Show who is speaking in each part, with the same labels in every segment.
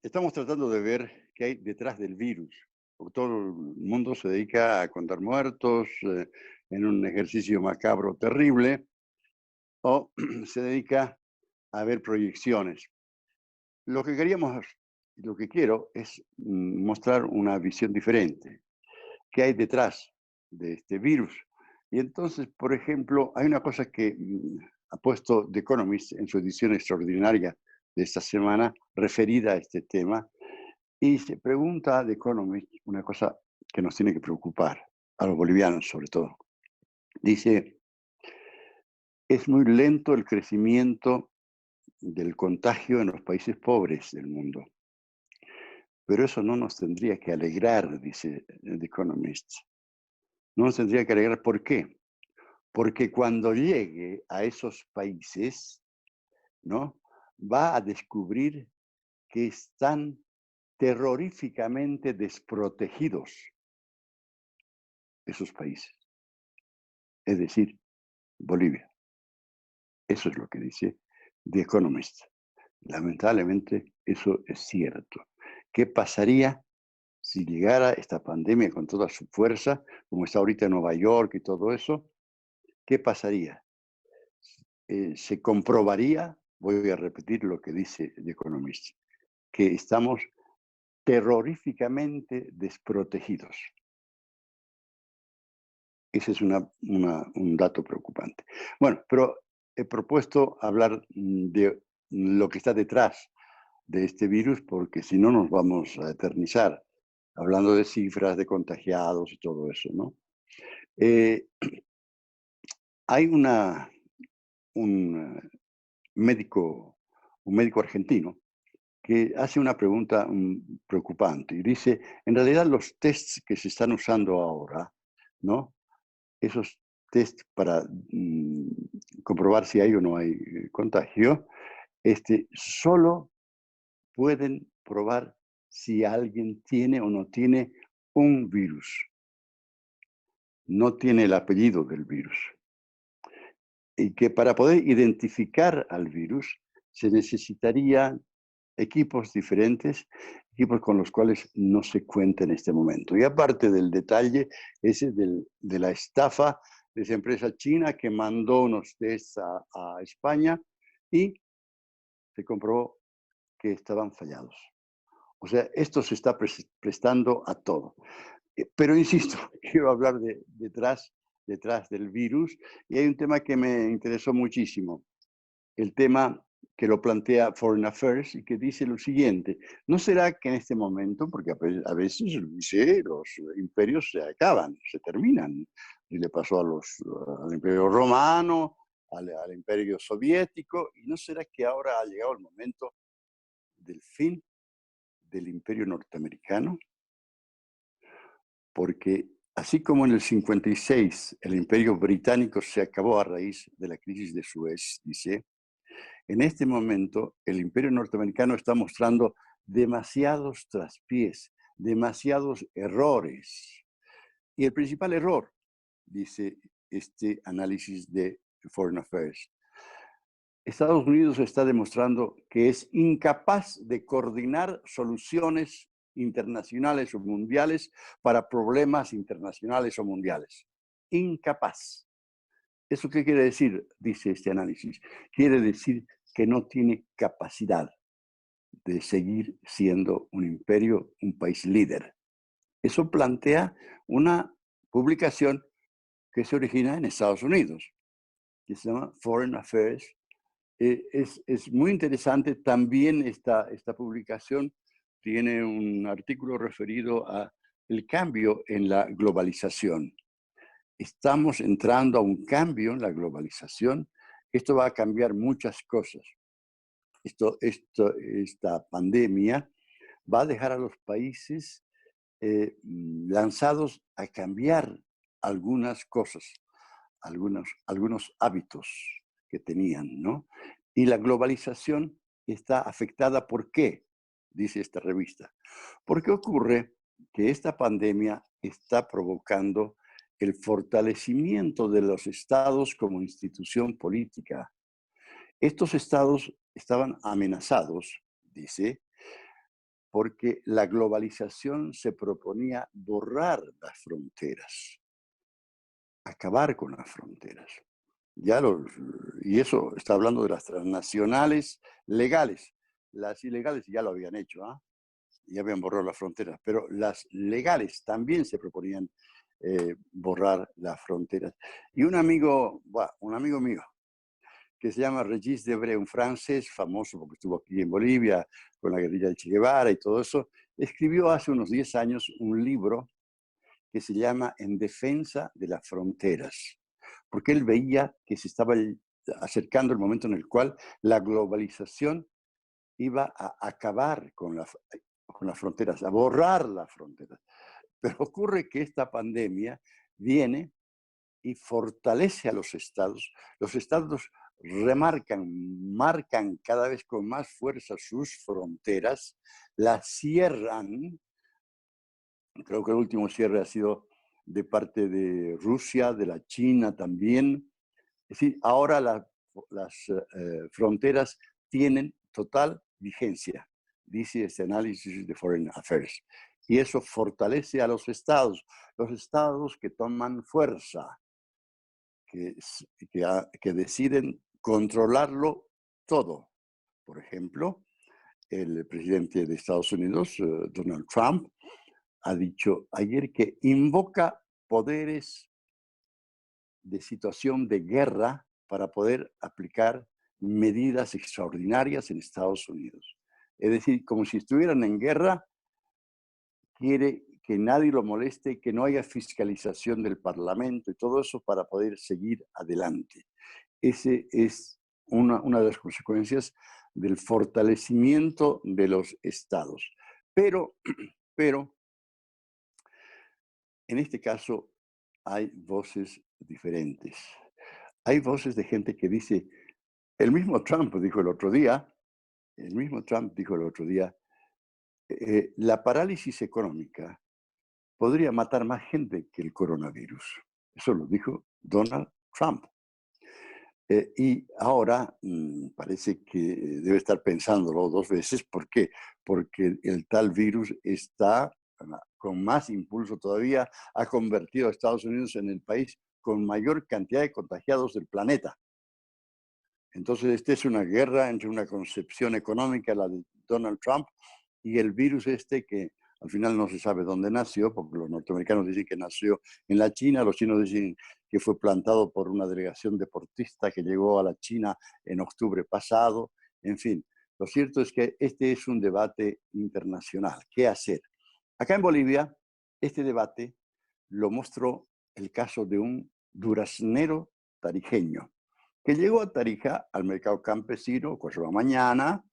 Speaker 1: Estamos tratando de ver qué hay detrás del virus, porque todo el mundo se dedica a contar muertos en un ejercicio macabro terrible, o se dedica a ver proyecciones. Lo que queríamos, lo que quiero es mostrar una visión diferente. ¿Qué hay detrás de este virus? Y entonces, por ejemplo, hay una cosa que ha puesto The Economist en su edición extraordinaria de esta semana referida a este tema, y se pregunta a The Economist una cosa que nos tiene que preocupar, a los bolivianos sobre todo. Dice, es muy lento el crecimiento del contagio en los países pobres del mundo, pero eso no nos tendría que alegrar, dice The Economist. No nos tendría que alegrar. ¿Por qué? Porque cuando llegue a esos países, ¿no? Va a descubrir que están terroríficamente desprotegidos esos países. Es decir, Bolivia. Eso es lo que dice The Economist. Lamentablemente, eso es cierto. ¿Qué pasaría si llegara esta pandemia con toda su fuerza, como está ahorita en Nueva York y todo eso? ¿Qué pasaría? Se comprobaría, voy a repetir lo que dice The Economist, que estamos terroríficamente desprotegidos. Ese es un dato preocupante. Bueno, pero he propuesto hablar de lo que está detrás de este virus, porque si no nos vamos a eternizar hablando de cifras, de contagiados y todo eso, ¿no? Eh, hay un médico, un médico argentino que hace una pregunta preocupante y dice, en realidad los tests que se están usando ahora, ¿no? Esos tests para comprobar si hay o no hay contagio, solo pueden probar si alguien tiene o no tiene un virus. No tiene el apellido del virus. Y que para poder identificar al virus se necesitarían equipos diferentes, equipos con los cuales no se cuenta en este momento. Y aparte del detalle ese de la estafa de esa empresa china que mandó unos tests a España y se comprobó que estaban fallados. O sea, esto se está prestando a todo. Pero insisto, quiero hablar detrás del virus, y hay un tema que me interesó muchísimo, el tema que lo plantea Foreign Affairs y que dice lo siguiente: ¿no será que en este momento, porque a veces dice, los imperios se acaban, se terminan, y le pasó al imperio romano, al imperio soviético, y no será que ahora ha llegado el momento del fin del imperio norteamericano? Porque así como en el 56 el imperio británico se acabó a raíz de la crisis de Suez, dice, en este momento el imperio norteamericano está mostrando demasiados traspiés, demasiados errores. Y el principal error, dice este análisis de Foreign Affairs, Estados Unidos está demostrando que es incapaz de coordinar soluciones internacionales o mundiales para problemas internacionales o mundiales. Incapaz. ¿Eso qué quiere decir? Dice este análisis. Quiere decir que no tiene capacidad de seguir siendo un imperio, un país líder. Eso plantea una publicación que se origina en Estados Unidos, que se llama Foreign Affairs. Es muy interesante también esta publicación. Tiene un artículo referido a el cambio en la globalización. Estamos entrando a un cambio en la globalización. Esto va a cambiar muchas cosas. Esta pandemia va a dejar a los países lanzados a cambiar algunas cosas, algunos hábitos que tenían, ¿no? Y la globalización está afectada, ¿por qué? Dice esta revista. Porque ocurre que esta pandemia está provocando el fortalecimiento de los estados como institución política. Estos estados estaban amenazados, dice, porque la globalización se proponía borrar las fronteras, acabar con las fronteras. Ya y eso está hablando de las transnacionales legales. Las ilegales ya lo habían hecho, ¿ah? Ya habían borrado las fronteras, pero las legales también se proponían borrar las fronteras. Y un amigo mío, que se llama Regis Debré, un francés famoso porque estuvo aquí en Bolivia con la guerrilla de Che Guevara y todo eso, escribió hace unos 10 años un libro que se llama En defensa de las fronteras, porque él veía que se estaba acercando el momento en el cual la globalización iba a acabar con las fronteras, a borrar las fronteras. Pero ocurre que esta pandemia viene y fortalece a los estados. Los estados marcan cada vez con más fuerza sus fronteras, las cierran. Creo que el último cierre ha sido de parte de Rusia, de la China también. Es decir, ahora las fronteras tienen total vigencia, dice este análisis de Foreign Affairs. Y eso fortalece a los estados que toman fuerza, que deciden controlarlo todo. Por ejemplo, el presidente de Estados Unidos, Donald Trump, ha dicho ayer que invoca poderes de situación de guerra para poder aplicar medidas extraordinarias en Estados Unidos. Es decir, como si estuvieran en guerra, quiere que nadie lo moleste, que no haya fiscalización del Parlamento y todo eso para poder seguir adelante. Ese es una de las consecuencias del fortalecimiento de los estados. Pero en este caso hay voces diferentes. Hay voces de gente que dice, el mismo Trump dijo el otro día, la parálisis económica podría matar más gente que el coronavirus. Eso lo dijo Donald Trump. Y ahora parece que debe estar pensándolo dos veces. ¿Por qué? Porque el tal virus está con más impulso todavía, ha convertido a Estados Unidos en el país con mayor cantidad de contagiados del planeta. Entonces, esta es una guerra entre una concepción económica, la de Donald Trump, y el virus este que al final no se sabe dónde nació, porque los norteamericanos dicen que nació en la China, los chinos dicen que fue plantado por una delegación deportista que llegó a la China en octubre pasado. En fin, lo cierto es que este es un debate internacional. ¿Qué hacer? Acá en Bolivia, este debate lo mostró el caso de un duraznero tarijeño que llegó a Tarija al mercado campesino, 4 de la mañana,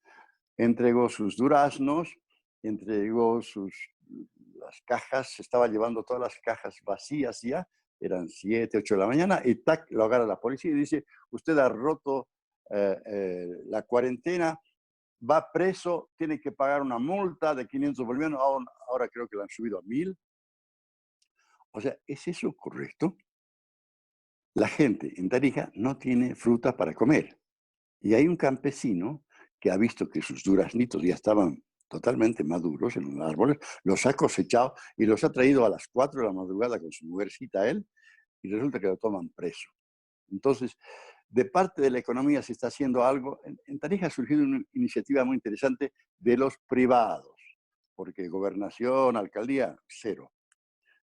Speaker 1: entregó sus duraznos, entregó las cajas, se estaba llevando todas las cajas vacías ya, eran 7, 8 de la mañana, y tac, lo agarra la policía y dice, usted ha roto la cuarentena, va preso, tiene que pagar una multa de 500 bolivianos, ahora creo que la han subido a 1000. O sea, ¿es eso correcto? La gente en Tarija no tiene fruta para comer. Y hay un campesino que ha visto que sus duraznitos ya estaban totalmente maduros en los árboles, los ha cosechado y los ha traído a las 4 de la madrugada con su mujercita a él, y resulta que lo toman preso. Entonces, de parte de la economía se está haciendo algo. En Tarija ha surgido una iniciativa muy interesante de los privados, porque gobernación, alcaldía, cero.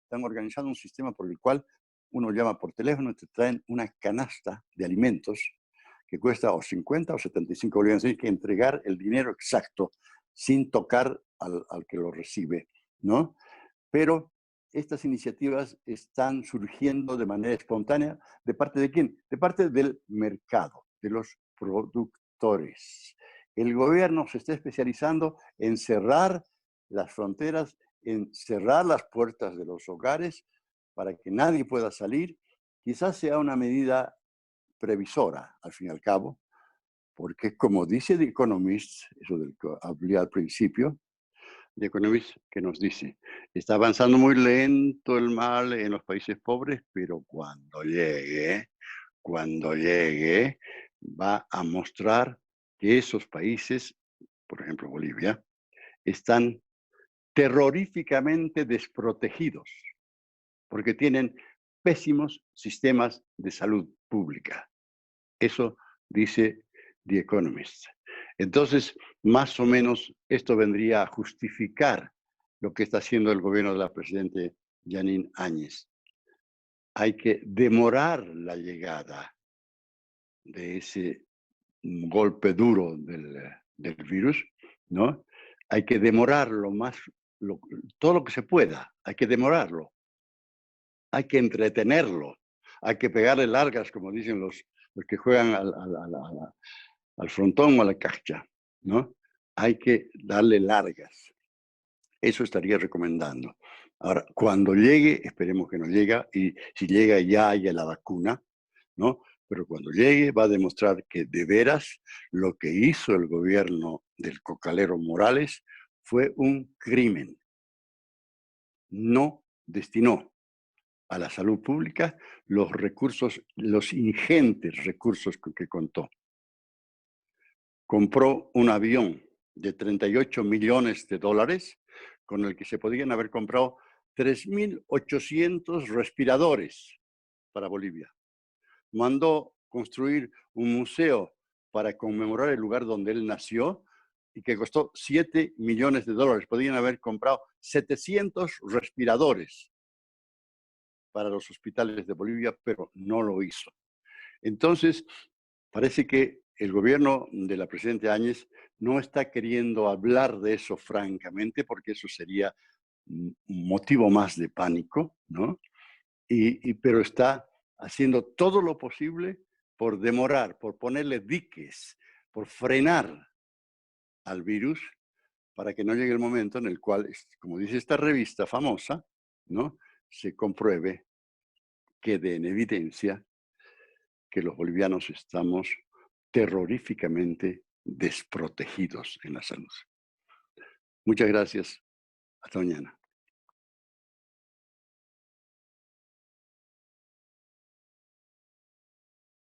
Speaker 1: Están organizando un sistema por el cual uno llama por teléfono y te traen una canasta de alimentos que cuesta o 50 o 75 bolivianos. Tienes que entregar el dinero exacto sin tocar al que lo recibe, ¿no? Pero estas iniciativas están surgiendo de manera espontánea. ¿De parte de quién? De parte del mercado, de los productores. El gobierno se está especializando en cerrar las fronteras, en cerrar las puertas de los hogares para que nadie pueda salir. Quizás sea una medida previsora, al fin y al cabo, porque como dice The Economist, eso del que hablé al principio, The Economist que nos dice, está avanzando muy lento el mal en los países pobres, pero cuando llegue, va a mostrar que esos países, por ejemplo Bolivia, están terroríficamente desprotegidos, porque tienen pésimos sistemas de salud pública. Eso dice The Economist. Entonces, más o menos, esto vendría a justificar lo que está haciendo el gobierno de la presidenta Janine Áñez. Hay que demorar la llegada de ese golpe duro del virus, ¿no? Hay que demorarlo todo lo que se pueda, hay que demorarlo, hay que entretenerlo, hay que pegarle largas, como dicen los que juegan al frontón o a la cancha, ¿no? Hay que darle largas. Eso estaría recomendando. Ahora, cuando llegue, esperemos que no llegue, y si llega ya haya la vacuna, ¿no? Pero cuando llegue va a demostrar que de veras lo que hizo el gobierno del cocalero Morales fue un crimen. No destinó a la salud pública los recursos, los ingentes recursos con que contó. Compró un avión de 38 millones de dólares con el que se podían haber comprado 3.800 respiradores para Bolivia. Mandó construir un museo para conmemorar el lugar donde él nació y que costó 7 millones de dólares. Podían haber comprado 700 respiradores para los hospitales de Bolivia, pero no lo hizo. Entonces, parece que el gobierno de la presidenta Áñez no está queriendo hablar de eso francamente, porque eso sería un motivo más de pánico, ¿no? Pero está haciendo todo lo posible por demorar, por ponerle diques, por frenar al virus para que no llegue el momento en el cual, como dice esta revista famosa, ¿no? Se compruebe, quede en evidencia que los bolivianos estamos terroríficamente desprotegidos en la salud. Muchas gracias. Hasta mañana.